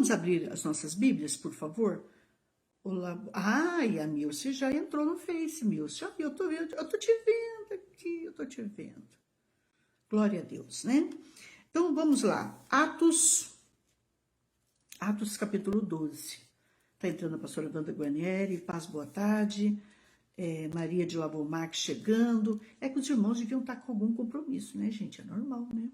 Vamos abrir as nossas Bíblias, por favor? Olá. Ai, a Milce já entrou no Face, Milce. Eu tô te vendo aqui, eu tô te vendo. Glória a Deus, né? Então, vamos lá. Atos capítulo 12. Tá entrando a pastora Wanda Guarnieri. Paz, boa tarde. Maria de Labomar chegando. É que os irmãos deviam estar com algum compromisso, né, gente? É normal, né?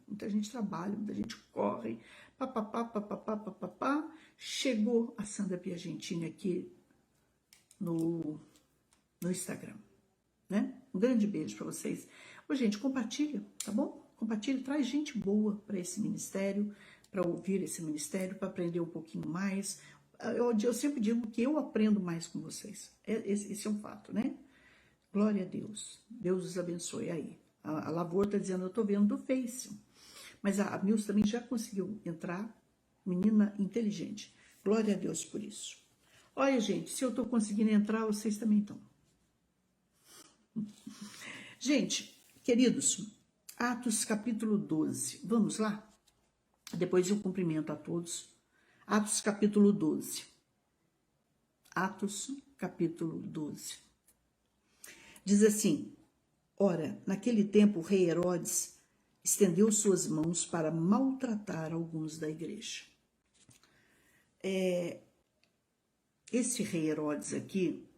Muita gente trabalha, muita gente corre. Papapá. Chegou a Sandra Piagentini aqui no Instagram, né? Um grande beijo para vocês. Ô, gente, compartilha, tá bom? Compartilha, traz gente boa para esse ministério, para ouvir esse ministério, para aprender um pouquinho mais. Eu sempre digo que eu aprendo mais com vocês. Esse é um fato, né? Glória a Deus. Deus os abençoe aí. A Lavor está dizendo, eu estou vendo do Face. Mas a Milce também já conseguiu entrar. Menina inteligente. Glória a Deus por isso. Olha, gente, se eu estou conseguindo entrar, vocês também estão. Gente, queridos, Atos capítulo 12. Vamos lá? Depois eu cumprimento a todos. Atos capítulo 12. Atos capítulo 12. Diz assim: ora, naquele tempo o rei Herodes estendeu suas mãos para maltratar alguns da igreja. Esse rei Herodes aqui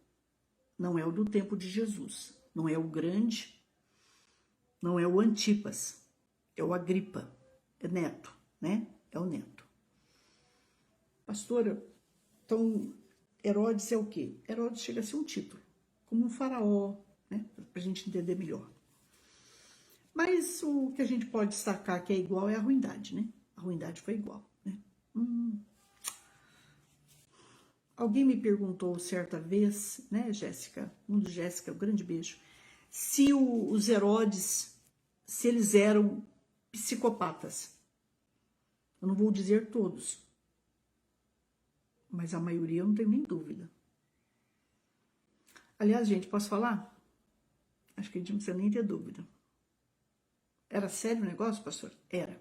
não é o do tempo de Jesus, não é o grande, não é o Antipas, é o Agripa, é neto, né? É o neto. Pastora, então Herodes é o quê? Herodes chega a ser um título, como um faraó, né? Para a gente entender melhor. Mas o que a gente pode destacar que é igual é a ruindade, né? A ruindade foi igual, né? Alguém me perguntou certa vez, né, Jéssica? Jéssica, um grande beijo. Se os Herodes, se eles eram psicopatas. Eu não vou dizer todos, mas a maioria eu não tenho nem dúvida. Aliás, gente, posso falar? Acho que a gente não precisa nem ter dúvida. Era sério o negócio, pastor? Era,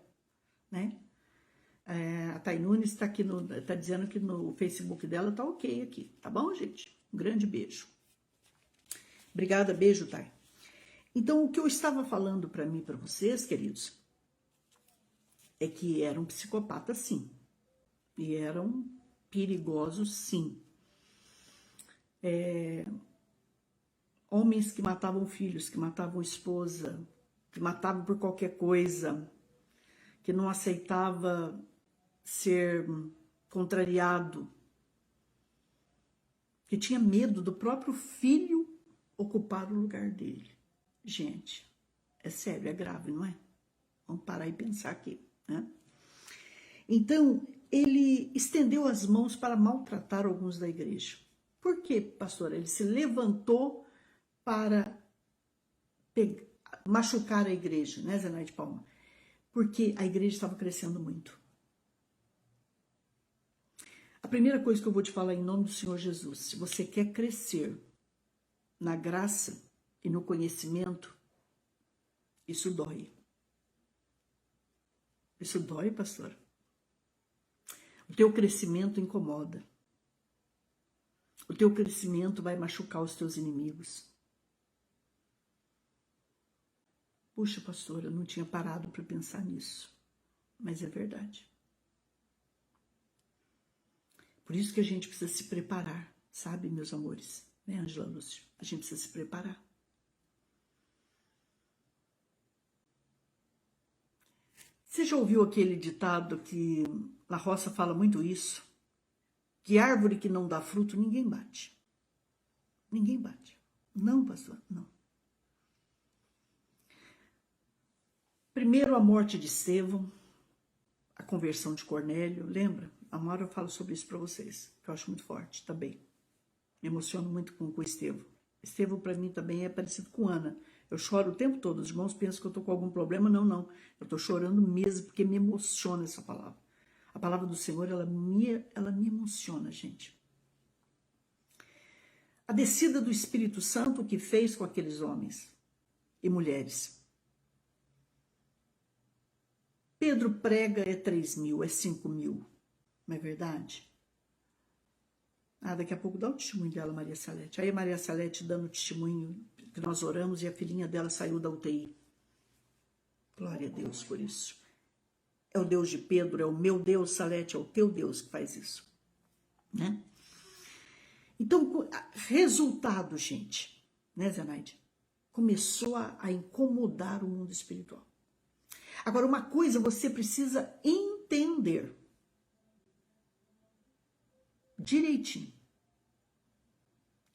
né? A Thay Nunes está aqui, tá dizendo que no Facebook dela tá ok aqui, tá bom, gente? Um grande beijo. Obrigada, beijo, Thay. Então, o que eu estava falando para mim, para vocês, queridos, é que eram psicopatas, sim. E eram perigosos, sim. Homens que matavam filhos, que matavam esposa, que matavam por qualquer coisa, que não aceitava ser contrariado, que tinha medo do próprio filho ocupar o lugar dele. Gente, é sério, é grave, não é? Vamos parar e pensar aqui, né? Então, ele estendeu as mãos para maltratar alguns da igreja. Por quê, pastor? Ele se levantou para machucar a igreja, né, Zenaide Palma? Porque a igreja estava crescendo muito. A primeira coisa que eu vou te falar em nome do Senhor Jesus, se você quer crescer na graça e no conhecimento, isso dói. Isso dói, pastor? O teu crescimento incomoda. O teu crescimento vai machucar os teus inimigos. Puxa, pastor, eu não tinha parado para pensar nisso. Mas é verdade. Por isso que a gente precisa se preparar, sabe, meus amores? Né, Ângela Lúcio? A gente precisa se preparar. Você já ouviu aquele ditado que na roça fala muito isso? Que árvore que não dá fruto, ninguém bate. Ninguém bate. Não, pastor, não. Primeiro a morte de Estevão, a conversão de Cornélio, lembra? Uma hora eu falo sobre isso para vocês, que eu acho muito forte também. Me emociono muito com Estevão. Estevão para mim também é parecido com Ana. Eu choro o tempo todo, os irmãos pensam que eu estou com algum problema, não. Eu estou chorando mesmo porque me emociona essa palavra. A palavra do Senhor, ela me emociona, gente. A descida do Espírito Santo que fez com aqueles homens e mulheres. Pedro prega é 3.000, é 5.000. Não é verdade? Ah, daqui a pouco dá o testemunho dela, Maria Salete. Aí a Maria Salete dando o testemunho que nós oramos e a filhinha dela saiu da UTI. Glória a Deus por isso. É o Deus de Pedro, é o meu Deus, Salete, é o teu Deus que faz isso, né? Então, resultado, gente, né, Zenaide? Começou a incomodar o mundo espiritual. Agora, uma coisa você precisa entender direitinho.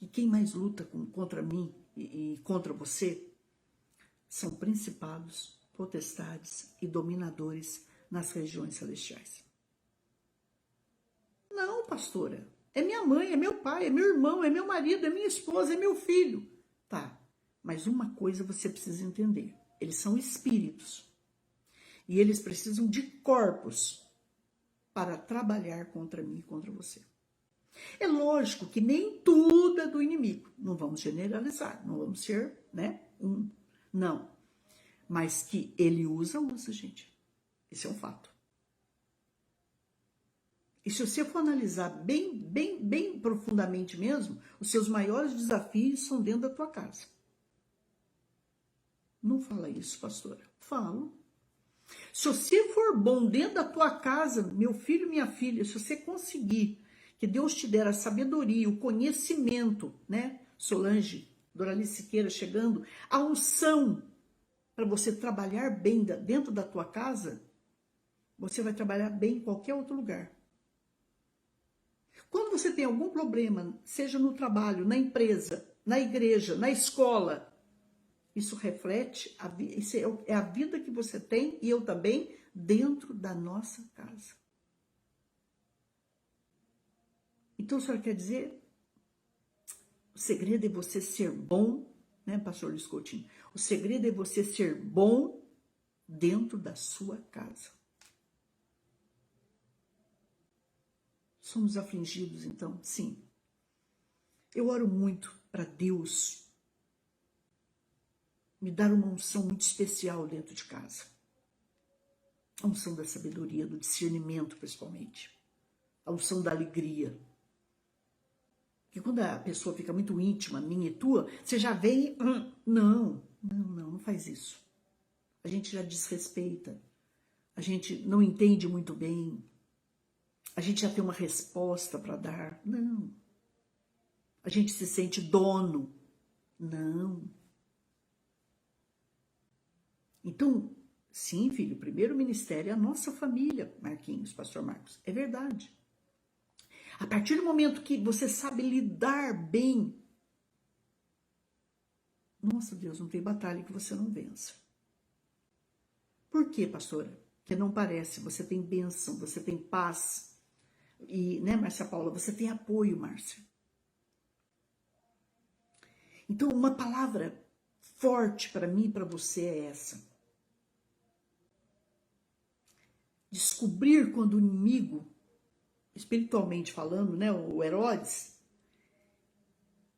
E quem mais luta contra mim e contra você são principados, potestades e dominadores nas regiões celestiais. Não, pastora. É minha mãe, é meu pai, é meu irmão, é meu marido, é minha esposa, é meu filho. Tá, mas uma coisa você precisa entender. Eles são espíritos. E eles precisam de corpos para trabalhar contra mim e contra você. É lógico que nem tudo é do inimigo. Não vamos generalizar, não vamos ser, né? Não. Mas que ele usa, gente. Esse é um fato. E se você for analisar bem profundamente mesmo, os seus maiores desafios são dentro da tua casa. Não fala isso, pastora. Falo. Se você for bom dentro da tua casa, meu filho, minha filha, se você conseguir que Deus te der a sabedoria, o conhecimento, né? Solange, Doralice Siqueira chegando, a unção para você trabalhar bem dentro da tua casa, você vai trabalhar bem em qualquer outro lugar. Quando você tem algum problema, seja no trabalho, na empresa, na igreja, na escola, isso reflete, isso é a vida que você tem, e eu também, dentro da nossa casa. Então, a senhora quer dizer, o segredo é você ser bom, né, pastor Luiz Coutinho? O segredo é você ser bom dentro da sua casa. Somos afligidos, então? Sim. Eu oro muito para Deus me dar uma unção muito especial dentro de casa. A unção da sabedoria, do discernimento, principalmente. A unção da alegria. Porque quando a pessoa fica muito íntima, minha e tua, você já vem... Não faz isso. A gente já desrespeita. A gente não entende muito bem. A gente já tem uma resposta para dar. Não. A gente se sente dono. Não. Então, sim, filho, o primeiro ministério é a nossa família, Marquinhos, pastor Marcos. É verdade. A partir do momento que você sabe lidar bem, nossa Deus, não tem batalha que você não vença. Por quê, pastora? Porque não parece, você tem bênção, você tem paz. E, né, Márcia Paula, você tem apoio, Márcia. Então, uma palavra forte para mim e para você é essa. Descobrir quando o inimigo, espiritualmente falando, né, o Herodes,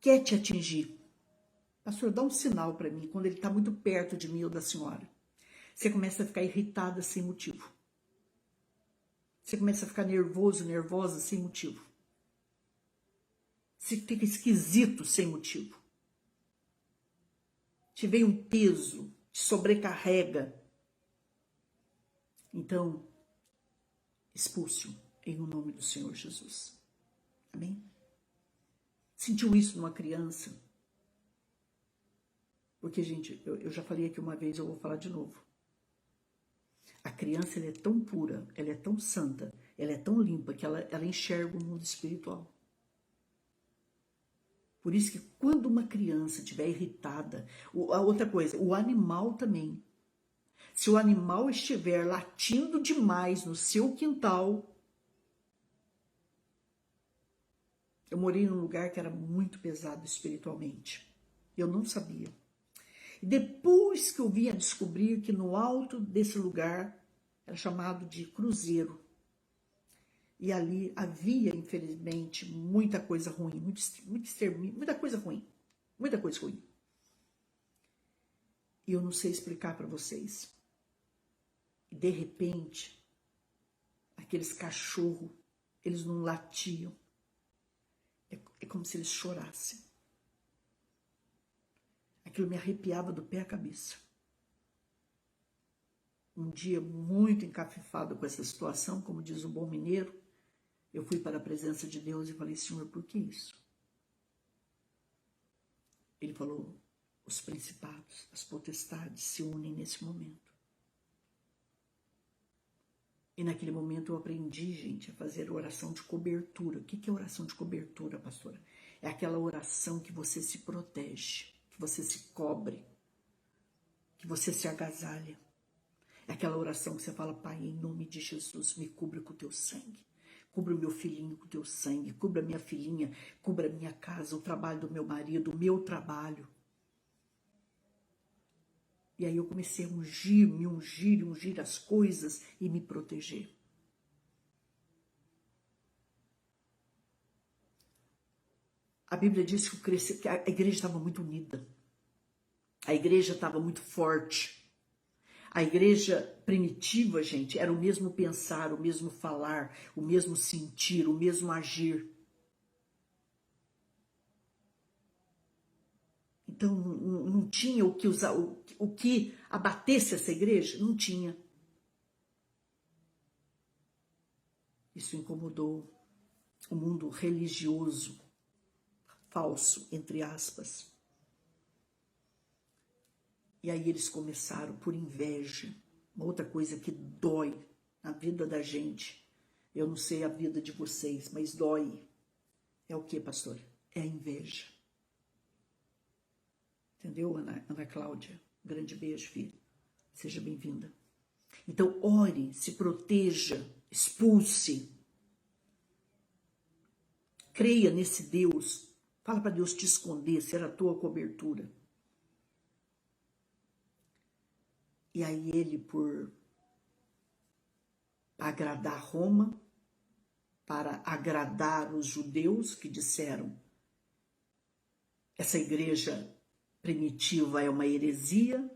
quer te atingir. Pastor, dá um sinal para mim quando ele está muito perto de mim ou da senhora. Você começa a ficar irritada sem motivo. Você começa a ficar nervoso, nervosa sem motivo. Você fica esquisito sem motivo. Te vem um peso, te sobrecarrega. Então, expulse-o em o nome do Senhor Jesus. Amém? Sentiu isso numa criança? Porque, gente, eu já falei aqui uma vez, eu vou falar de novo. A criança, ela é tão pura, ela é tão santa, ela é tão limpa que ela enxerga o mundo espiritual. Por isso que quando uma criança estiver irritada, a outra coisa, o animal também. Se o animal estiver latindo demais no seu quintal... Eu morei num lugar que era muito pesado espiritualmente. Eu não sabia. E depois que eu vim a descobrir que no alto desse lugar era chamado de Cruzeiro. E ali havia, infelizmente, muita coisa ruim, muita coisa ruim. Muita coisa ruim. E eu não sei explicar para vocês. E de repente, aqueles cachorros eles não latiam. É como se eles chorassem. Aquilo me arrepiava do pé à cabeça. Um dia muito encafifado com essa situação, como diz o bom mineiro, eu fui para a presença de Deus e falei: Senhor, por que isso? Ele falou: os principados, as potestades se unem nesse momento. E naquele momento eu aprendi, gente, a fazer oração de cobertura. O que é oração de cobertura, pastora? É aquela oração que você se protege, que você se cobre, que você se agasalha. É aquela oração que você fala: Pai, em nome de Jesus, me cubra com o teu sangue. Cubra o meu filhinho com o teu sangue. Cubra a minha filhinha, cubra a minha casa, o trabalho do meu marido, o meu trabalho. E aí eu comecei a ungir, me ungir, ungir as coisas e me proteger. A Bíblia diz que a igreja estava muito unida. A igreja estava muito forte. A igreja primitiva, gente, era o mesmo pensar, o mesmo falar, o mesmo sentir, o mesmo agir. Então, não tinha o que usar, o que abatesse essa igreja? Não tinha. Isso incomodou o mundo religioso, falso, entre aspas. E aí eles começaram por inveja. Uma outra coisa que dói na vida da gente. Eu não sei a vida de vocês, mas dói. É o que, pastor? É a inveja. Entendeu, Ana Cláudia? Grande beijo, filha. Seja bem-vinda. Então, ore, se proteja, expulse. Creia nesse Deus. Fala para Deus te esconder, ser a tua cobertura. E aí ele, por agradar Roma, para agradar os judeus que disseram: essa igreja primitiva é uma heresia,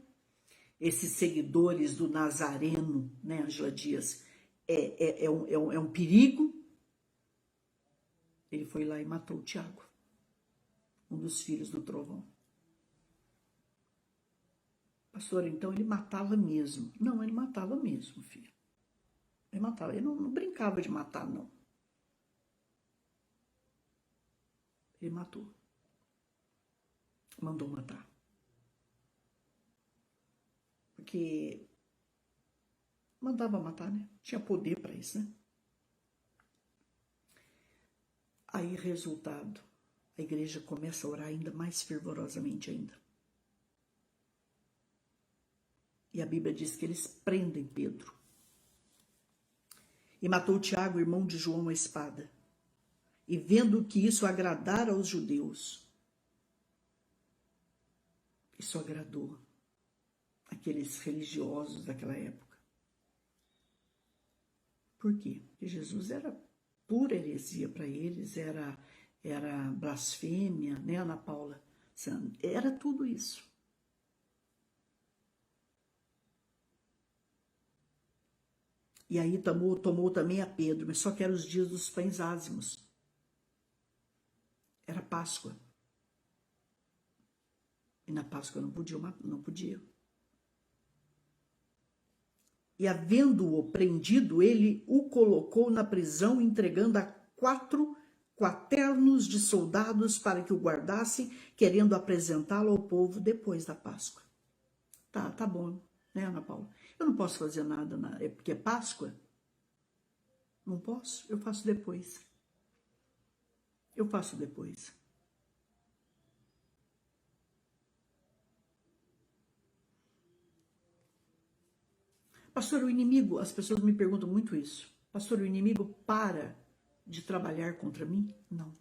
esses seguidores do Nazareno, né, Ângela Dias, é um perigo. Ele foi lá e matou o Tiago, um dos filhos do trovão. Pastor, então ele matava mesmo. Não, ele matava mesmo, filho. Ele matava, ele não brincava de matar, não. Ele matou. Mandou matar. Porque mandava matar, né? Tinha poder para isso, né? Aí, resultado, a igreja começa a orar ainda mais fervorosamente ainda. E a Bíblia diz que eles prendem Pedro. E matou Tiago, irmão de João, a espada. E vendo que isso agradara aos judeus, isso agradou aqueles religiosos daquela época. Por quê? Porque Jesus era pura heresia para eles, era blasfêmia, né, Ana Paula? Era tudo isso. E aí tomou também a Pedro, mas só que eram os dias dos pães ázimos. Era Páscoa. E na Páscoa não podia. E havendo-o prendido, ele o colocou na prisão, entregando a 4 quaternos de soldados para que o guardassem, querendo apresentá-lo ao povo depois da Páscoa. Tá bom, né, Ana Paula? Eu não posso fazer nada, porque é Páscoa. Não posso, eu faço depois. Pastor, o inimigo, as pessoas me perguntam muito isso. Pastor, o inimigo para de trabalhar contra mim? Não.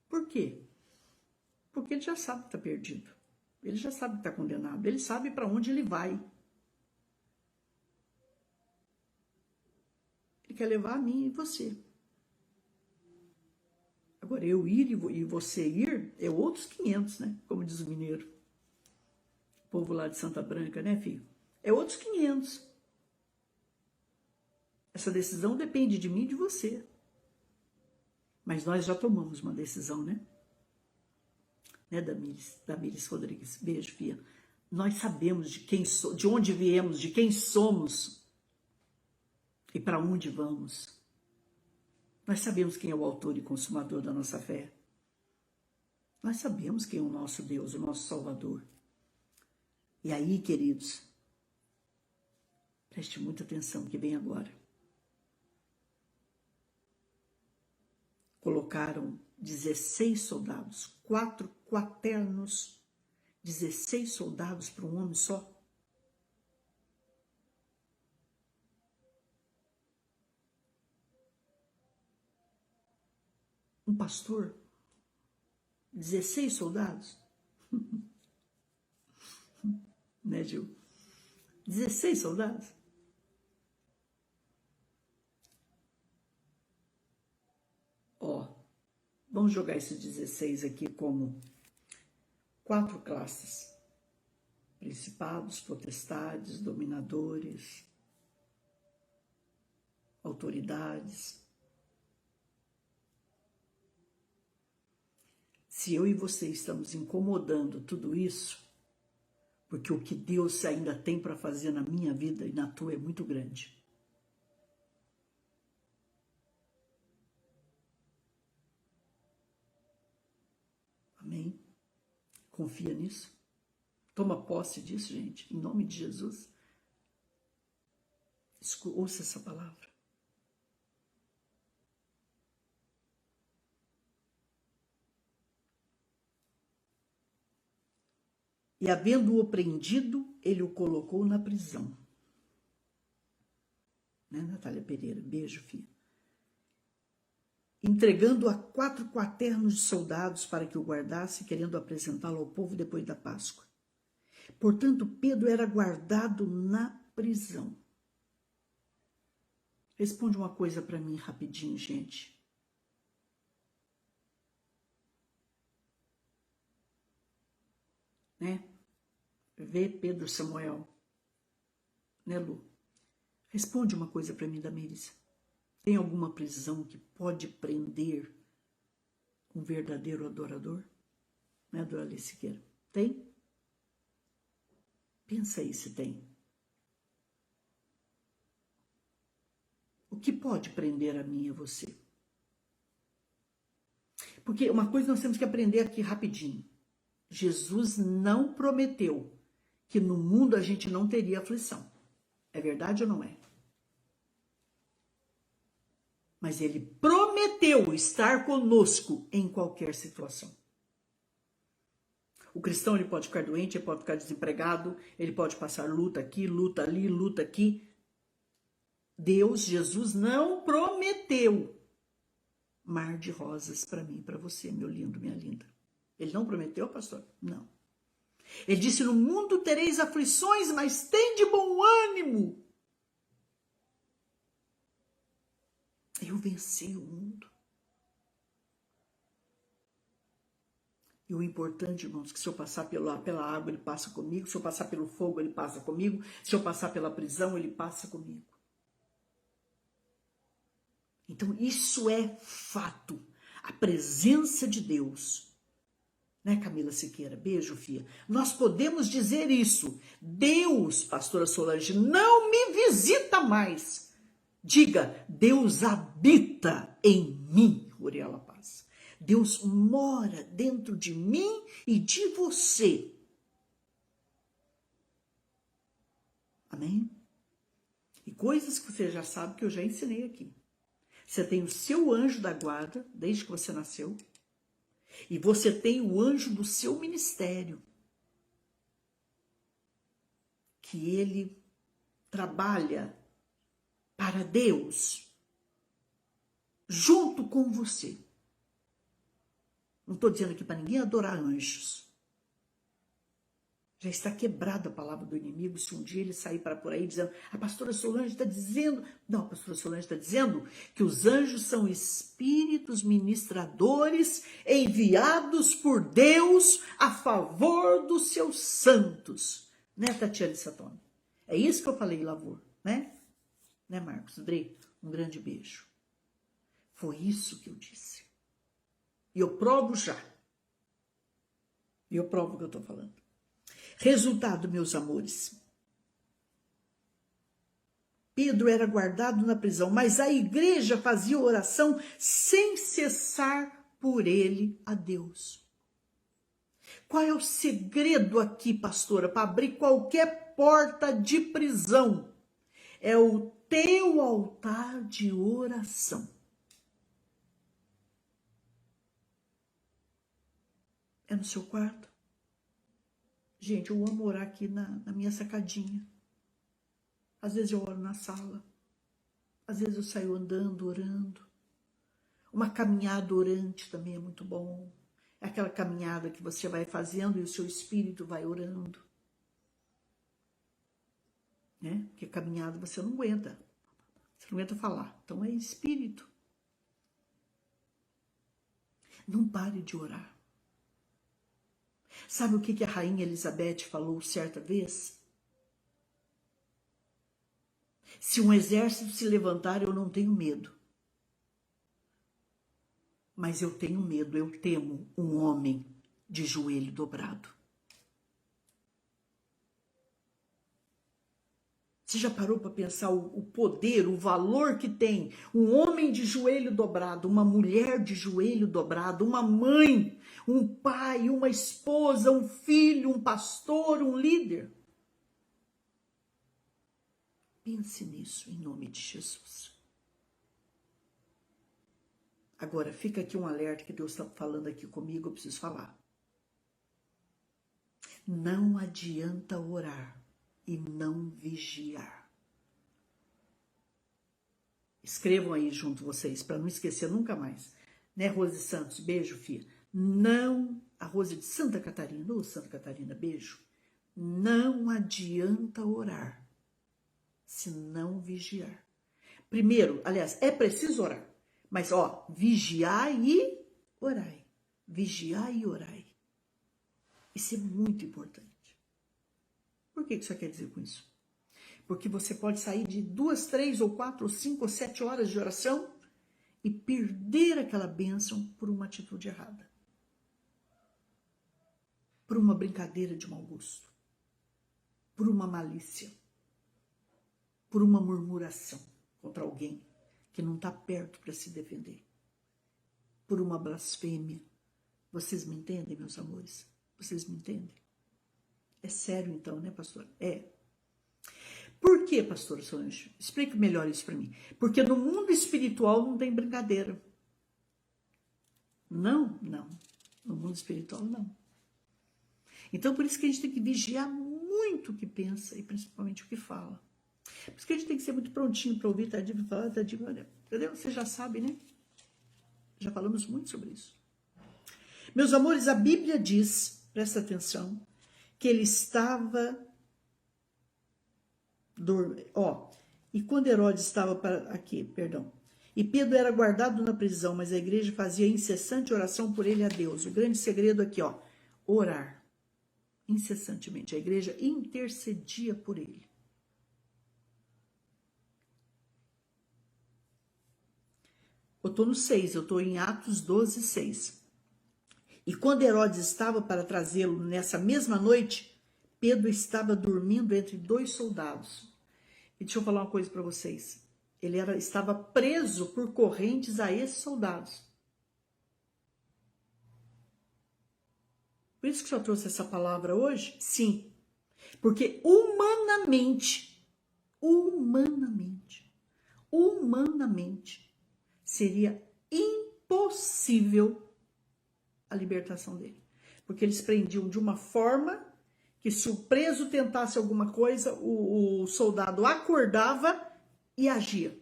Por quê? Porque ele já sabe que está perdido. Ele já sabe que está condenado. Ele sabe para onde ele vai. Ele quer levar a mim e você. Agora, eu ir e você ir é outros 500, né? Como diz o mineiro. O povo lá de Santa Branca, né, filho? É outros 500. Essa decisão depende de mim e de você. Mas nós já tomamos uma decisão, né? Né, Damires Rodrigues? Beijo, Fia. Nós sabemos de onde viemos, de quem somos e para onde vamos. Nós sabemos quem é o autor e consumador da nossa fé. Nós sabemos quem é o nosso Deus, o nosso Salvador. E aí, queridos, preste muita atenção que vem agora. Colocaram 16 soldados, 4 quaternos, 16 soldados para um homem só. Um pastor, 16 soldados. Né, Gil? 16 soldados. Ó, vamos jogar esses 16 aqui como 4 classes: principados, potestades, dominadores, autoridades. Se eu e você estamos incomodando tudo isso, porque o que Deus ainda tem para fazer na minha vida e na tua é muito grande. Amém? Confia nisso. Toma posse disso, gente, em nome de Jesus. Ouça essa palavra. E havendo-o prendido, ele o colocou na prisão. Né, Natália Pereira? Beijo, filha. Entregando a 4 quaternos de soldados para que o guardasse, querendo apresentá-lo ao povo depois da Páscoa. Portanto, Pedro era guardado na prisão. Responde uma coisa para mim rapidinho, gente. Né? Vê Pedro Samuel. Né, Lu? Responde uma coisa para mim, Damires. Tem alguma prisão que pode prender um verdadeiro adorador? Né, Dorali Siqueira? Tem? Pensa aí se tem. O que pode prender a mim e a você? Porque uma coisa nós temos que aprender aqui rapidinho. Jesus não prometeu que no mundo a gente não teria aflição. É verdade ou não é? Mas ele prometeu estar conosco em qualquer situação. O cristão ele pode ficar doente, ele pode ficar desempregado, ele pode passar luta aqui, luta ali, luta aqui. Deus, Jesus, não prometeu mar de rosas para mim e para você, meu lindo, minha linda. Ele não prometeu, pastor? Não. Ele disse, no mundo tereis aflições, mas tem de bom ânimo. Eu venci o mundo. E o importante, irmãos, que se eu passar pela água, ele passa comigo. Se eu passar pelo fogo, ele passa comigo. Se eu passar pela prisão, ele passa comigo. Então, isso é fato. A presença de Deus. Né, Camila Siqueira? Beijo, filha. Nós podemos dizer isso. Deus, pastora Solange, não me visita mais. Diga, Deus habita em mim, Uriela Paz. Deus mora dentro de mim e de você. Amém? E coisas que você já sabe que eu já ensinei aqui. Você tem o seu anjo da guarda, desde que você nasceu. E você tem o anjo do seu ministério. Que ele trabalha para Deus, junto com você. Não estou dizendo aqui para ninguém adorar anjos. Já está quebrada a palavra do inimigo se um dia ele sair para por aí dizendo, a pastora Solange está dizendo... Não, a pastora Solange está dizendo que os anjos são espíritos ministradores enviados por Deus a favor dos seus santos. Né, Tatiana Satone? É isso que eu falei, Lavor, né? Né, Marcos? Dre, Um grande beijo. Foi isso que eu disse. E eu provo já. E eu provo o que eu estou falando. Resultado, meus amores. Pedro era guardado na prisão, mas a igreja fazia oração sem cessar por ele a Deus. Qual é o segredo aqui, pastora, para abrir qualquer porta de prisão? É o teu altar de oração. É no seu quarto? Gente, eu amo orar aqui na minha sacadinha. Às vezes eu oro na sala. Às vezes eu saio andando, orando. Uma caminhada orante também é muito bom. É aquela caminhada que você vai fazendo e o seu espírito vai orando. Né? Porque caminhada você não aguenta. Você não aguenta falar. Então é espírito. Não pare de orar. Sabe o que a rainha Elizabeth falou certa vez? Se um exército se levantar, eu não tenho medo. Mas eu tenho medo, eu temo um homem de joelho dobrado. Você já parou para pensar o poder, o valor que tem um homem de joelho dobrado, uma mulher de joelho dobrado, uma mãe, um pai, uma esposa, um filho, um pastor, um líder? Pense nisso em nome de Jesus. Agora, fica aqui um alerta que Deus está falando aqui comigo, eu preciso falar. Não adianta orar e não vigiar. Escrevam aí junto vocês, para não esquecer nunca mais. Né, Rose Santos? Beijo, filha. Não, a Rose de Santa Catarina, ô Santa Catarina, beijo. Não adianta orar se não vigiar. Primeiro, aliás, é preciso orar. Mas, ó, vigiai e orai. Vigiai e orai. Isso é muito importante. Por que isso quer dizer com isso? Porque você pode sair de 2, 3, ou 4, ou 5, ou 7 horas de oração e perder aquela bênção por uma atitude errada. Por uma brincadeira de mau gosto. Por uma malícia. Por uma murmuração contra alguém que não está perto para se defender. Por uma blasfêmia. Vocês me entendem, meus amores? Vocês me entendem? É sério então, né, pastor? É. Por que, pastora Solange? Explique melhor isso para mim. Porque no mundo espiritual não tem brincadeira. Não. No mundo espiritual, não. Então, por isso que a gente tem que vigiar muito o que pensa e principalmente o que fala. Por isso que a gente tem que ser muito prontinho para ouvir, tadinho, falar, tadinho, olha. Entendeu? Você já sabe, né? Já falamos muito sobre isso. Meus amores, a Bíblia diz, presta atenção, que ele estava e quando Herodes estava e Pedro era guardado na prisão, mas a igreja fazia incessante oração por ele a Deus. O grande segredo aqui, orar incessantemente. A igreja intercedia por ele. Eu estou no 6, eu estou em Atos 12, 6. E quando Herodes estava para trazê-lo nessa mesma noite, Pedro estava dormindo entre 2 soldados. E deixa eu falar uma coisa para vocês. Ele estava preso por correntes a esses soldados. Por isso que o senhor trouxe essa palavra hoje? Sim. Porque humanamente, seria impossível a libertação dele. Porque eles prendiam de uma forma que se o preso tentasse alguma coisa, o soldado acordava e agia.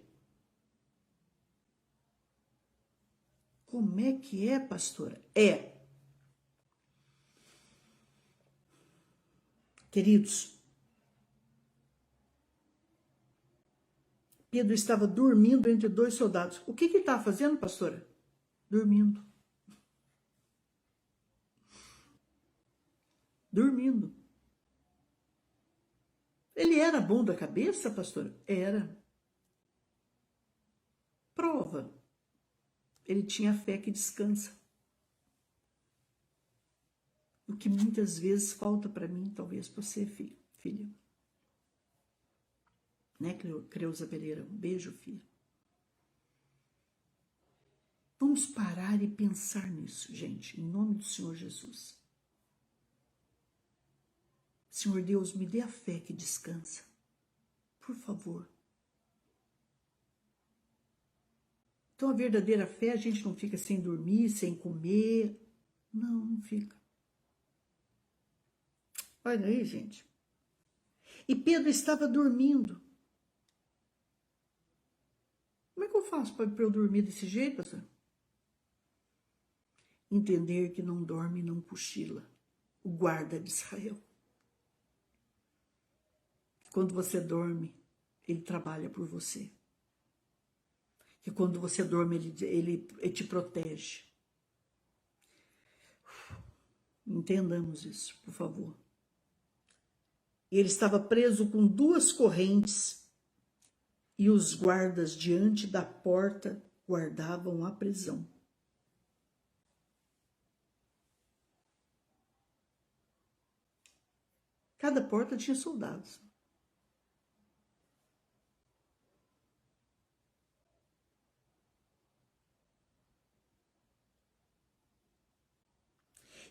Como é que é, pastora? Queridos, Pedro estava dormindo entre 2 soldados. O que ele estava fazendo, pastora? Dormindo. Ele era bom da cabeça, pastora? Era. Prova. Ele tinha fé que descansa. O que muitas vezes falta para mim, talvez para você, filha. Né, Creuza Pereira? Um beijo, filha. Vamos parar e pensar nisso, gente, em nome do Senhor Jesus. Senhor Deus, me dê a fé que descansa. Por favor. Então, a verdadeira fé, a gente não fica sem dormir, sem comer. Não fica. Olha aí, gente. E Pedro estava dormindo. Como é que eu faço para eu dormir desse jeito, pastor? Entender que não dorme e não cochila. O guarda de Israel. Quando você dorme, ele trabalha por você. E quando você dorme, ele te protege. Entendamos isso, por favor. E ele estava preso com 2 correntes e os guardas diante da porta guardavam a prisão. Cada porta tinha soldados.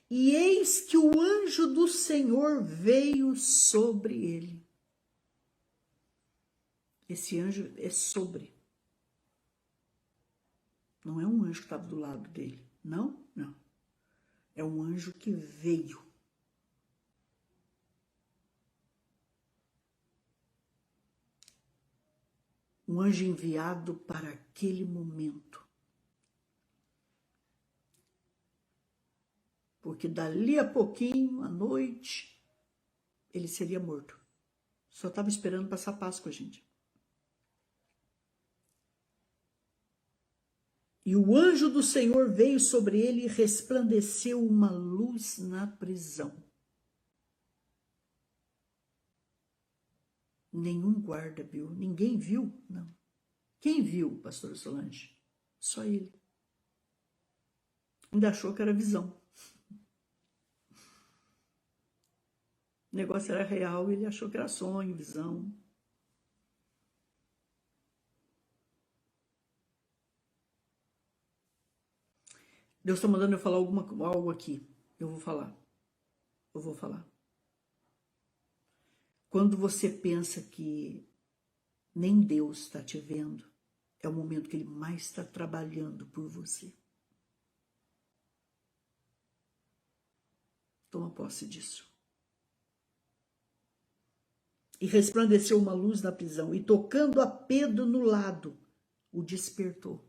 E eis que o anjo do Senhor veio sobre ele. Esse anjo é sobre. Não é um anjo que estava do lado dele. Não. É um anjo que veio. Um anjo enviado para aquele momento. Porque dali a pouquinho, à noite, ele seria morto. Só estava esperando passar a Páscoa, gente. E o anjo do Senhor veio sobre ele e resplandeceu uma luz na prisão. Nenhum guarda viu. Ninguém viu? Não. Quem viu, pastor Solange? Só ele. Ainda achou que era visão. O negócio era real, ele achou que era sonho, visão. Deus está mandando eu falar algo aqui. Eu vou falar. Quando você pensa que nem Deus está te vendo, é o momento que Ele mais está trabalhando por você. Toma posse disso. E resplandeceu uma luz na prisão, e tocando a Pedro no lado, o despertou.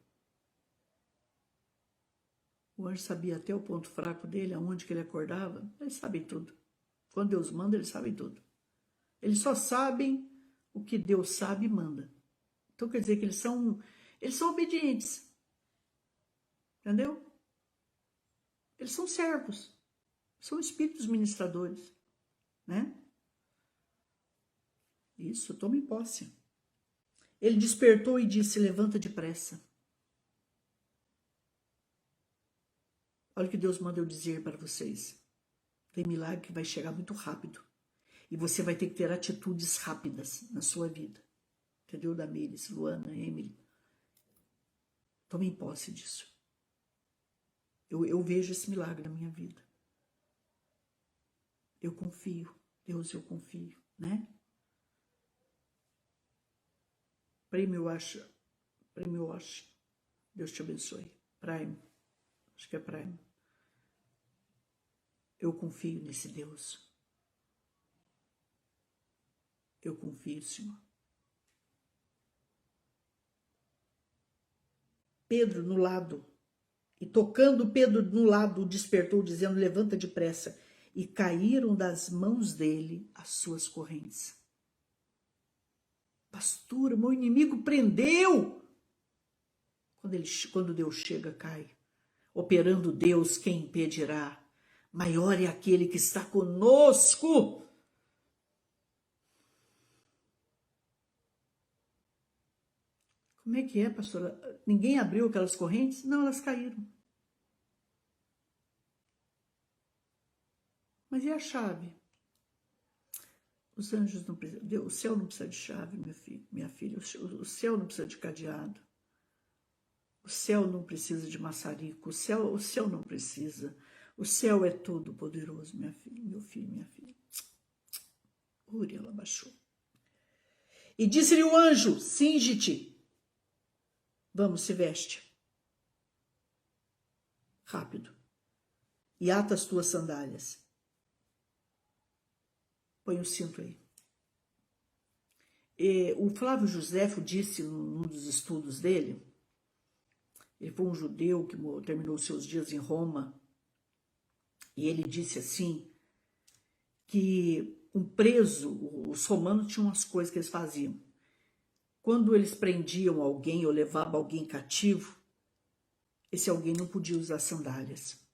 O anjo sabia até o ponto fraco dele, aonde que ele acordava. Eles sabem tudo. Quando Deus manda, eles sabem tudo. Eles só sabem o que Deus sabe e manda. Então quer dizer que eles são obedientes. Entendeu? Eles são servos. São espíritos ministradores. Né? Isso, tome posse. Ele despertou e disse: levanta depressa. Olha o que Deus manda eu dizer para vocês. Tem milagre que vai chegar muito rápido. E você vai ter que ter atitudes rápidas na sua vida. Entendeu, Damires, Luana, Emily? Tomem posse disso. Eu vejo esse milagre na minha vida. Eu confio. Deus, eu confio, né? Prêmio Wash. Deus te abençoe. Prime. Acho que é Prime. Eu confio nesse Deus. Eu confio, Senhor. Pedro no lado, e tocando Pedro no lado, o despertou, dizendo: levanta depressa. E caíram das mãos dele as suas correntes. Pastor, o meu inimigo prendeu. Quando Deus chega, cai. Operando Deus, quem impedirá? Maior é aquele que está conosco. Como é que é, pastora? Ninguém abriu aquelas correntes? Não, elas caíram. Mas e a chave? Os anjos não precisam. O céu não precisa de chave, minha filha. O céu não precisa de cadeado. O céu não precisa de maçarico. O céu não precisa. O céu é todo poderoso, minha filha, meu filho, minha filha. Ela baixou. E disse-lhe o anjo: cinge-te. Vamos, se veste. Rápido. E ata as tuas sandálias. Põe o cinto aí. O Flávio Josefo disse num dos estudos dele, ele foi um judeu que terminou seus dias em Roma, e ele disse assim, que um preso, os romanos tinham umas coisas que eles faziam. Quando eles prendiam alguém ou levavam alguém cativo, esse alguém não podia usar sandálias.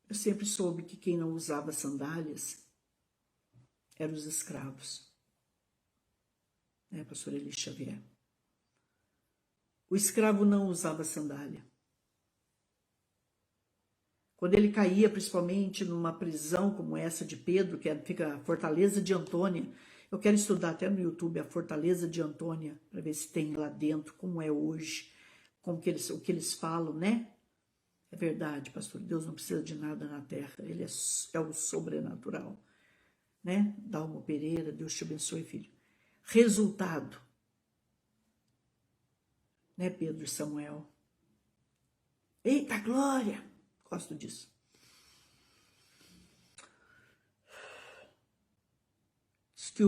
Eu sempre soube que quem não usava sandálias eram os escravos. Né, pastor Eli Xavier? O escravo não usava sandália. Quando ele caía, principalmente numa prisão como essa de Pedro, que fica a Fortaleza de Antônia, eu quero estudar até no YouTube a Fortaleza de Antônia, para ver se tem lá dentro, como é hoje, o que eles falam, né? É verdade, pastor, Deus não precisa de nada na terra, Ele é o sobrenatural, né? Dalmo Pereira, Deus te abençoe, filho. Resultado, né, Pedro e Samuel? Eita glória! Gosto disso. Diz que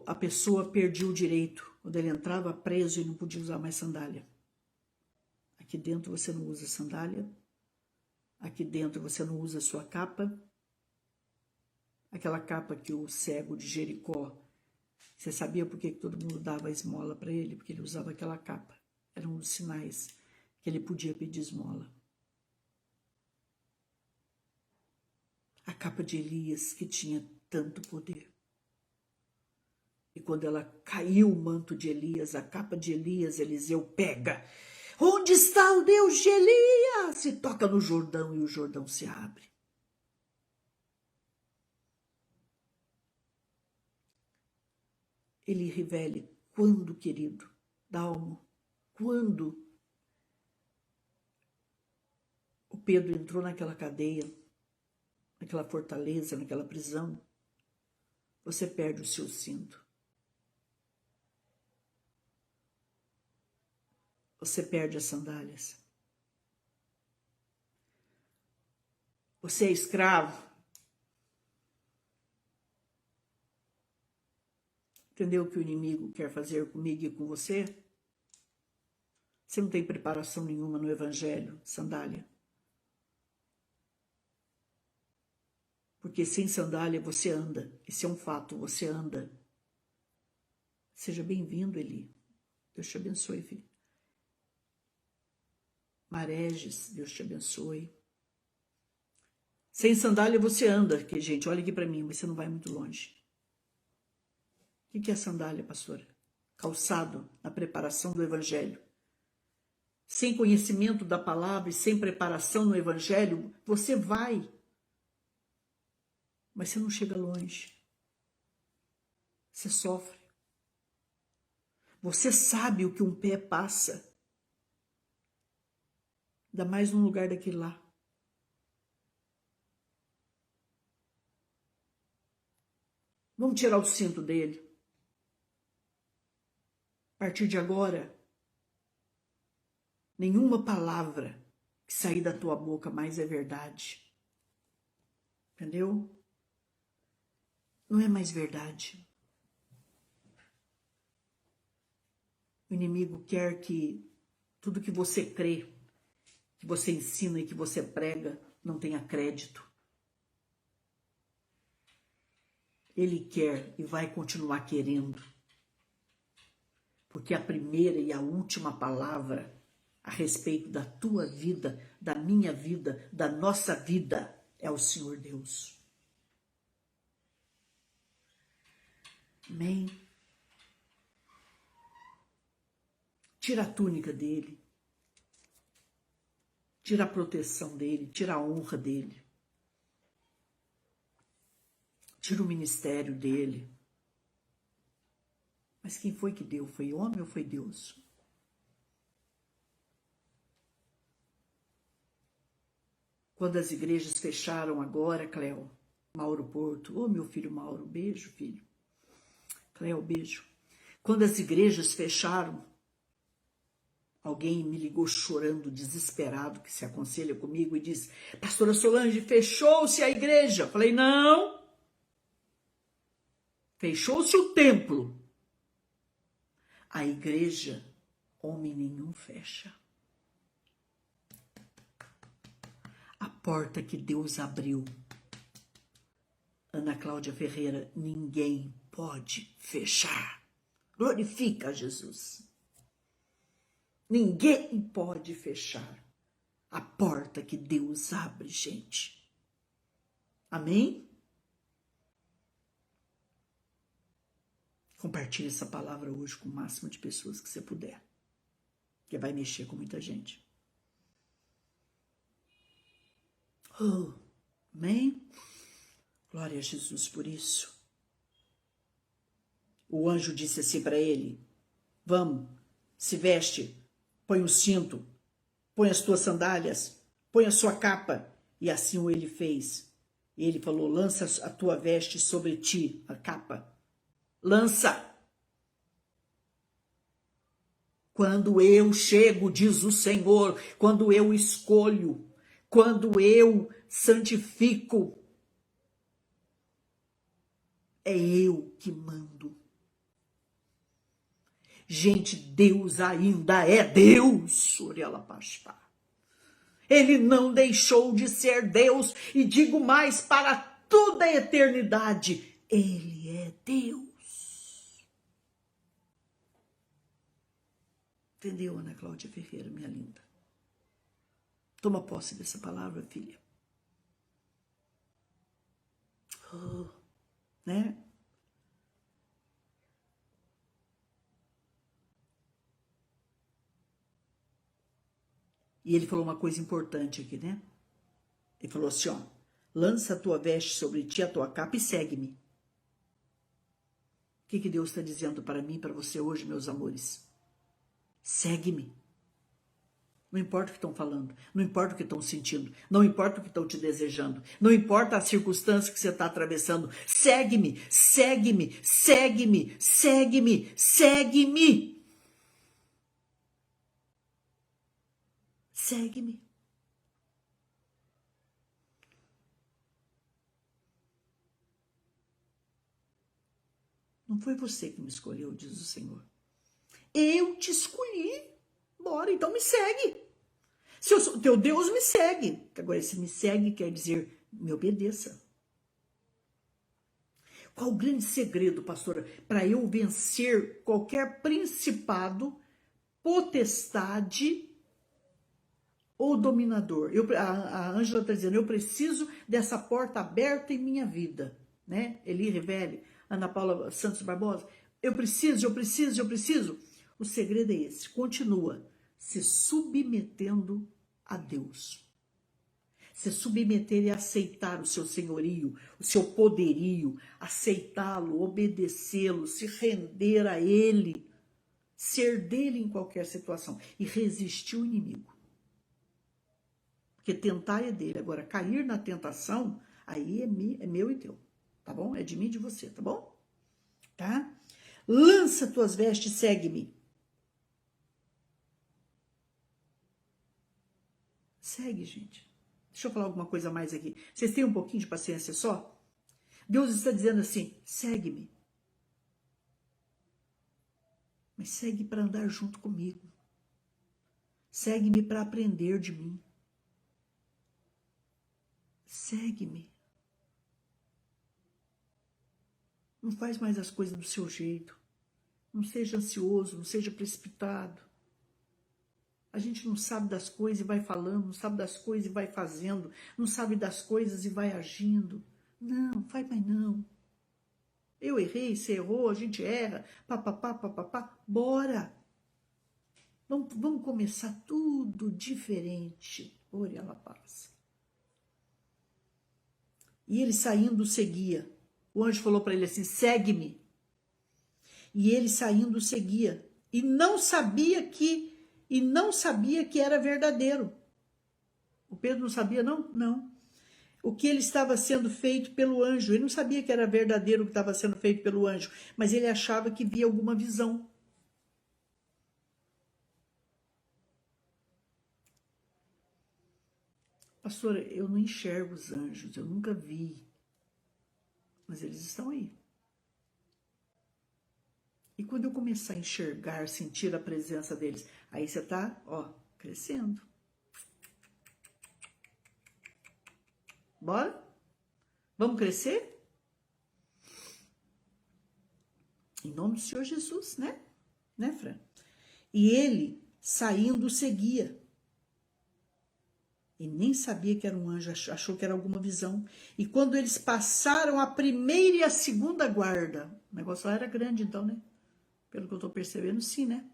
a pessoa perdia o direito. Quando ele entrava preso e não podia usar mais sandália. Aqui dentro você não usa sandália. Aqui dentro você não usa sua capa. Aquela capa que o cego de Jericó, você sabia por que todo mundo dava esmola para ele? Porque ele usava aquela capa. Era um dos sinais que ele podia pedir esmola. A capa de Elias, que tinha tanto poder. E quando ela caiu o manto de Elias, a capa de Elias, Eliseu pega. Onde está o Deus de Elias? Se toca no Jordão e o Jordão se abre. Ele revele quando, querido, Dalmo, quando o Pedro entrou naquela cadeia, naquela fortaleza, naquela prisão, você perde o seu cinto. Você perde as sandálias. Você é escravo. Entendeu o que o inimigo quer fazer comigo e com você? Você não tem preparação nenhuma no evangelho, sandália. Porque sem sandália você anda. Esse é um fato, você anda. Seja bem-vindo, Eli. Deus te abençoe, filho. Mareges, Deus te abençoe. Sem sandália você anda, que gente, olha aqui para mim, mas você não vai muito longe. O que é sandália, pastora? Calçado na preparação do evangelho. Sem conhecimento da palavra e sem preparação no evangelho, você vai, mas você não chega longe. Você sofre. Você sabe o que um pé passa. Ainda mais num lugar daquele lá. Vamos tirar o cinto dele. A partir de agora, nenhuma palavra que sair da tua boca mais é verdade. Entendeu? Não é mais verdade. O inimigo quer que tudo que você crê, que você ensina e que você prega, não tenha crédito. Ele quer e vai continuar querendo. Porque a primeira e a última palavra a respeito da tua vida, da minha vida, da nossa vida, é o Senhor Deus. Amém? tira a túnica dele, tira a proteção dele, tira a honra dele, tira o ministério dele. Mas quem foi que deu? Foi homem ou foi Deus? Quando as igrejas fecharam agora, Cléo, Mauro Porto, ô meu filho Mauro, beijo, filho. Cléo, beijo. Quando as igrejas fecharam, alguém me ligou chorando, desesperado, que se aconselha comigo e diz: Pastora Solange, fechou-se a igreja. Falei: não, fechou-se o templo. A igreja, homem nenhum fecha. A porta que Deus abriu, Ana Cláudia Ferreira, ninguém pode fechar. Glorifica Jesus. Ninguém pode fechar a porta que Deus abre, gente. Amém? Compartilhe essa palavra hoje com o máximo de pessoas que você puder, que vai mexer com muita gente. Oh, amém? Glória a Jesus por isso. O anjo disse assim para ele: vamos, se veste, põe o cinto, põe as tuas sandálias, põe a sua capa. E assim o ele fez. E ele falou: lança a tua veste sobre ti, a capa. Lança. Quando eu chego, diz o Senhor, quando eu escolho, quando eu santifico, é eu que mando. Gente, Deus ainda é Deus. Ele não deixou de ser Deus, e digo mais, para toda a eternidade, Ele é Deus. Entendeu, Ana Cláudia Ferreira, minha linda? Toma posse dessa palavra, filha. Oh, né? E ele falou uma coisa importante aqui, né? Ele falou assim, ó: lança a tua veste sobre ti, a tua capa, e segue-me. O que Deus está dizendo para mim e para você hoje, meus amores? Segue-me. Não importa o que estão falando, não importa o que estão sentindo, não importa o que estão te desejando, não importa a circunstância que você está atravessando. Segue-me, segue-me, segue-me, segue-me, segue-me. Segue-me. Não foi você que me escolheu, diz o Senhor. Eu te escolhi. Bora, então me segue. Se eu sou teu Deus, me segue. Agora, esse me segue quer dizer me obedeça. Qual o grande segredo, pastora, para eu vencer qualquer principado, potestade ou dominador? A Ângela está dizendo: eu preciso dessa porta aberta em minha vida, né? Eli Revele, Ana Paula Santos Barbosa. Eu preciso. O segredo é esse: continua se submetendo a Deus. Se submeter e aceitar o seu senhorio, o seu poderio, aceitá-lo, obedecê-lo, se render a ele, ser dele em qualquer situação e resistir o inimigo. Porque tentar é dele, agora cair na tentação, aí é meu e teu, tá bom? É de mim e de você, tá bom? Tá? Lança tuas vestes, segue-me. Segue, gente. Deixa eu falar alguma coisa mais aqui. Vocês têm um pouquinho de paciência só? Deus está dizendo assim: segue-me. Mas segue para andar junto comigo. Segue-me para aprender de mim. Segue-me. Não faz mais as coisas do seu jeito. Não seja ansioso, não seja precipitado. A gente não sabe das coisas e vai falando, não sabe das coisas e vai fazendo, não sabe das coisas e vai agindo. Não, faz mais não. Eu errei, você errou, a gente erra, papapá, papapá, bora. Vamos começar tudo diferente. Ore ela paz. E ele saindo seguia. O anjo falou para ele assim: segue-me. E ele saindo seguia. E não sabia que era verdadeiro. O Pedro não sabia, não? Não. O que ele estava sendo feito pelo anjo. Ele não sabia que era verdadeiro o que estava sendo feito pelo anjo, mas ele achava que via alguma visão. Pastora, eu não enxergo os anjos, eu nunca vi, mas eles estão aí. E quando eu começar a enxergar, sentir a presença deles, aí você está, ó, crescendo. Bora? Vamos crescer? Em nome do Senhor Jesus, né? Né, Fran? E ele, saindo, seguia. E nem sabia que era um anjo, achou que era alguma visão. E quando eles passaram a primeira e a segunda guarda, o negócio lá era grande então, né? Pelo que eu estou percebendo, sim, né?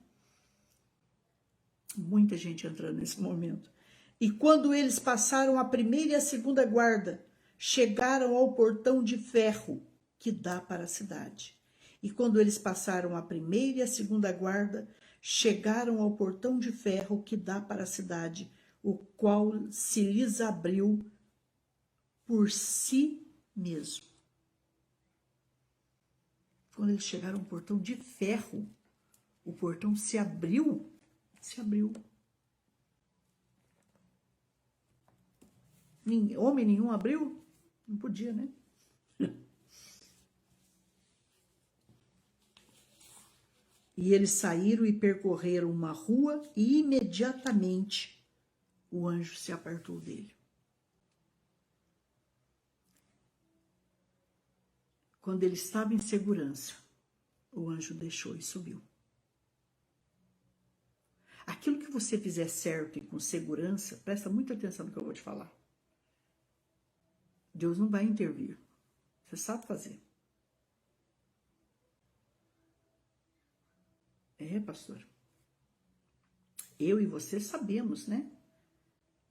Muita gente entrando nesse momento. E quando eles passaram a primeira e a segunda guarda, chegaram ao portão de ferro que dá para a cidade. E quando eles passaram a primeira e a segunda guarda, chegaram ao portão de ferro que dá para a cidade, o qual se lhes abriu por si mesmo. Quando eles chegaram ao portão de ferro, o portão se abriu. Se abriu. Homem nenhum abriu? Não podia, né? E eles saíram e percorreram uma rua e imediatamente o anjo se apartou dele. Quando ele estava em segurança, o anjo deixou e subiu. Aquilo que você fizer certo e com segurança, presta muita atenção no que eu vou te falar. Deus não vai intervir. Você sabe fazer. É, pastor. Eu e você sabemos, né?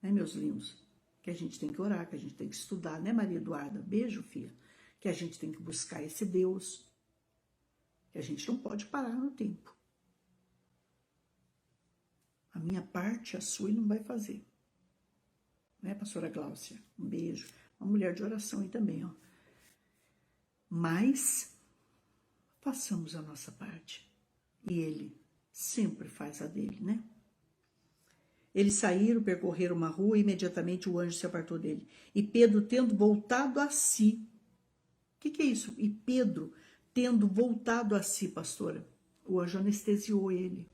Né, meus lindos? Que a gente tem que orar, que a gente tem que estudar, né, Maria Eduarda? Beijo, filha. Que a gente tem que buscar esse Deus. Que a gente não pode parar no tempo. A minha parte, a sua, ele não vai fazer. Né, pastora Gláucia? Um beijo. Uma mulher de oração aí também, ó. Mas façamos a nossa parte. E ele sempre faz a dele, né? Eles saíram, percorreram uma rua e imediatamente o anjo se apartou dele. E Pedro, tendo voltado a si. O que é isso? E Pedro, tendo voltado a si, pastora, o anjo anestesiou ele.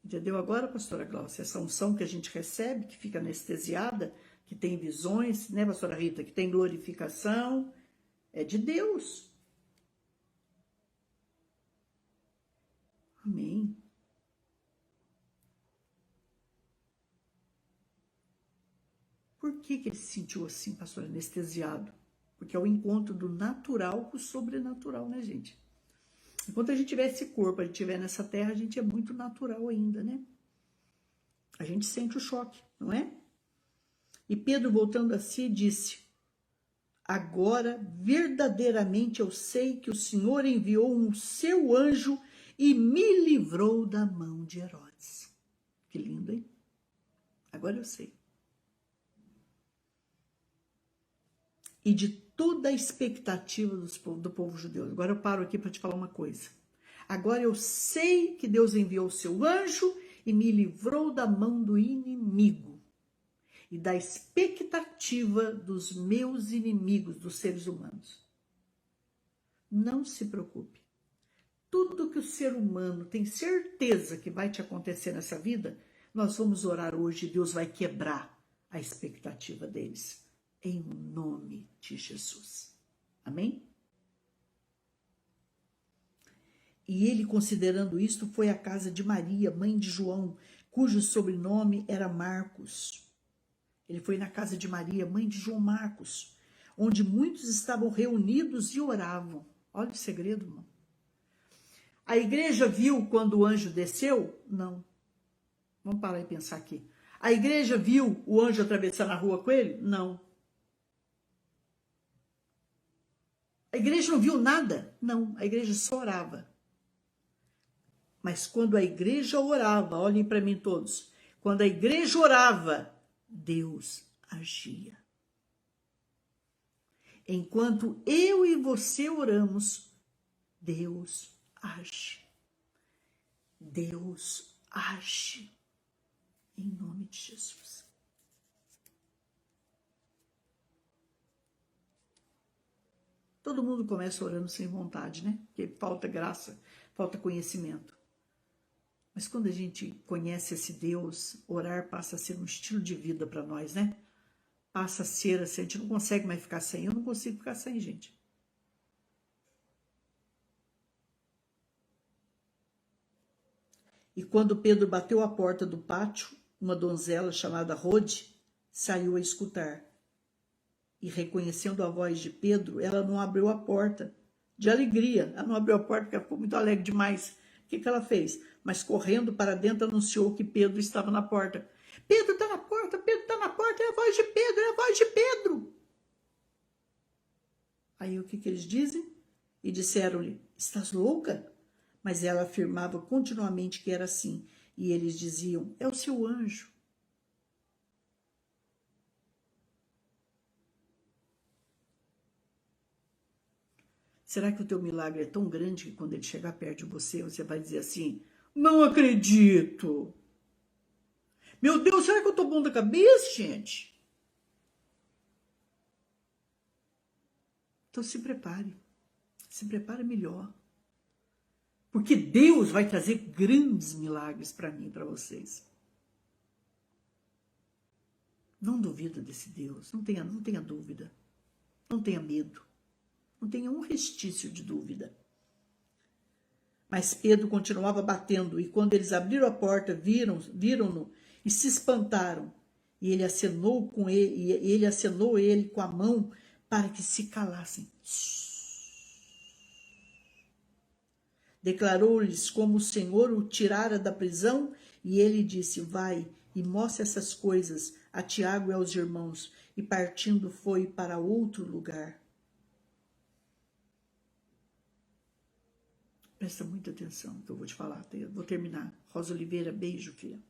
Entendeu agora, pastora Glaucia? Essa unção que a gente recebe, que fica anestesiada, que tem visões, né, pastora Rita? Que tem glorificação, é de Deus. Amém. Por que ele se sentiu assim, pastor, anestesiado? Porque é o encontro do natural com o sobrenatural, né, gente? Enquanto a gente tiver esse corpo, a gente estiver nessa terra, a gente é muito natural ainda, né? A gente sente o choque, não é? E Pedro, voltando a si, disse: agora, verdadeiramente eu sei que o Senhor enviou um seu anjo e me livrou da mão de Herodes. Que lindo, hein? Agora eu sei. E de toda a expectativa do povo judeu. Agora eu paro aqui para te falar uma coisa. Agora eu sei que Deus enviou o seu anjo e me livrou da mão do inimigo e da expectativa dos meus inimigos, dos seres humanos. Não se preocupe. Tudo que o ser humano tem certeza que vai te acontecer nessa vida, nós vamos orar hoje e Deus vai quebrar a expectativa deles. Em nome de Jesus. Amém? E ele, considerando isto, foi à casa de Maria, mãe de João, cujo sobrenome era Marcos. Ele foi na casa de Maria, mãe de João Marcos, onde muitos estavam reunidos e oravam. Olha o segredo, irmão. A igreja viu quando o anjo desceu? Não. Vamos parar e pensar aqui. A igreja viu o anjo atravessar na rua com ele? Não. A igreja não viu nada? Não. A igreja só orava. Mas quando a igreja orava, olhem para mim todos, quando a igreja orava, Deus agia. Enquanto eu e você oramos, Deus age. Deus age. Em nome de Jesus. Todo mundo começa orando sem vontade, né? Porque falta graça, falta conhecimento. Mas quando a gente conhece esse Deus, orar passa a ser um estilo de vida para nós, né? Passa a ser assim, a gente não consegue mais ficar sem. Eu não consigo ficar sem, gente. E quando Pedro bateu à porta do pátio, uma donzela chamada Rode saiu a escutar. E reconhecendo a voz de Pedro, ela não abriu a porta. De alegria, ela não abriu a porta porque ela ficou muito alegre demais. O que ela fez? Mas correndo para dentro anunciou que Pedro estava na porta. Pedro está na porta, Pedro está na porta, é a voz de Pedro, é a voz de Pedro. Aí o que eles dizem? E disseram-lhe, estás louca? Mas ela afirmava continuamente que era assim. E eles diziam, é o seu anjo. Será que o teu milagre é tão grande que quando ele chegar perto de você, você vai dizer assim, não acredito. Meu Deus, será que eu tô bom da cabeça, gente? Então se prepare melhor. Porque Deus vai trazer grandes milagres para mim e para vocês. Não duvida desse Deus, não tenha dúvida, não tenha medo, não tenha um restício de dúvida. Mas Pedro continuava batendo, e quando eles abriram a porta, viram-no e se espantaram. E ele acenou ele com a mão para que se calassem. Declarou-lhes como o Senhor o tirara da prisão, e ele disse, vai e mostre essas coisas a Tiago e aos irmãos, e partindo foi para outro lugar. Presta muita atenção no que eu vou te falar, eu vou terminar. Rosa Oliveira, beijo, filha.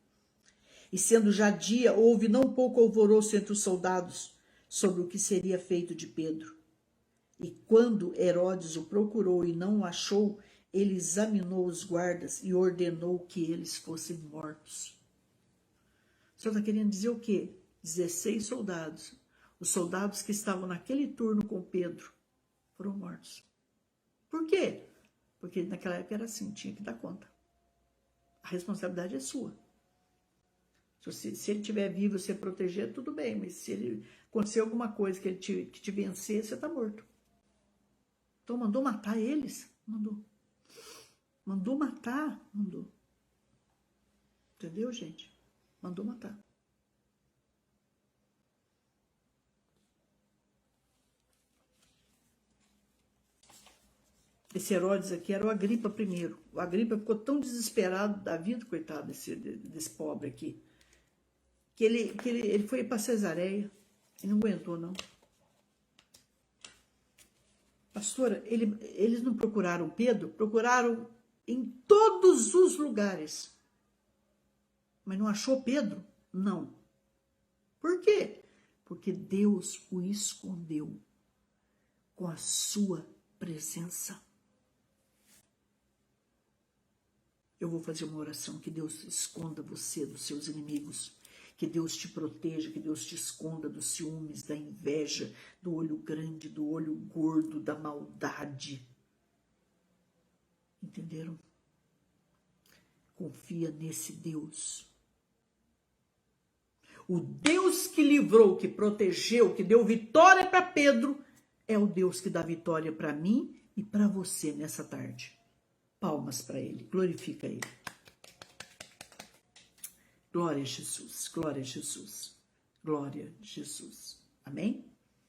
E sendo já dia, houve não pouco alvoroço entre os soldados sobre o que seria feito de Pedro. E quando Herodes o procurou e não o achou, ele examinou os guardas e ordenou que eles fossem mortos. O senhor está querendo dizer o quê? 16 soldados. Os soldados que estavam naquele turno com Pedro foram mortos. Por quê? Porque naquela época era assim, tinha que dar conta. A responsabilidade é sua. Se ele estiver vivo, você proteger, tudo bem. Mas se ele acontecer alguma coisa que te vencer, você está morto. Então mandou matar eles? Mandou. Mandou matar? Mandou. Entendeu, gente? Mandou matar. Esse Herodes aqui era o Agripa I. O Agripa ficou tão desesperado da vida, coitado desse pobre aqui, que ele foi para Cesareia. Ele não aguentou, não. Pastora, eles não procuraram Pedro? Procuraram em todos os lugares. Mas não achou Pedro? Não. Por quê? Porque Deus o escondeu com a sua presença. Eu vou fazer uma oração, que Deus esconda você dos seus inimigos, que Deus te proteja, que Deus te esconda dos ciúmes, da inveja, do olho grande, do olho gordo, da maldade. Entenderam? Confia nesse Deus. O Deus que livrou, que protegeu, que deu vitória para Pedro, é o Deus que dá vitória para mim e para você nessa tarde. Palmas para ele, glorifica ele. Glória a Jesus, glória a Jesus, glória a Jesus. Amém?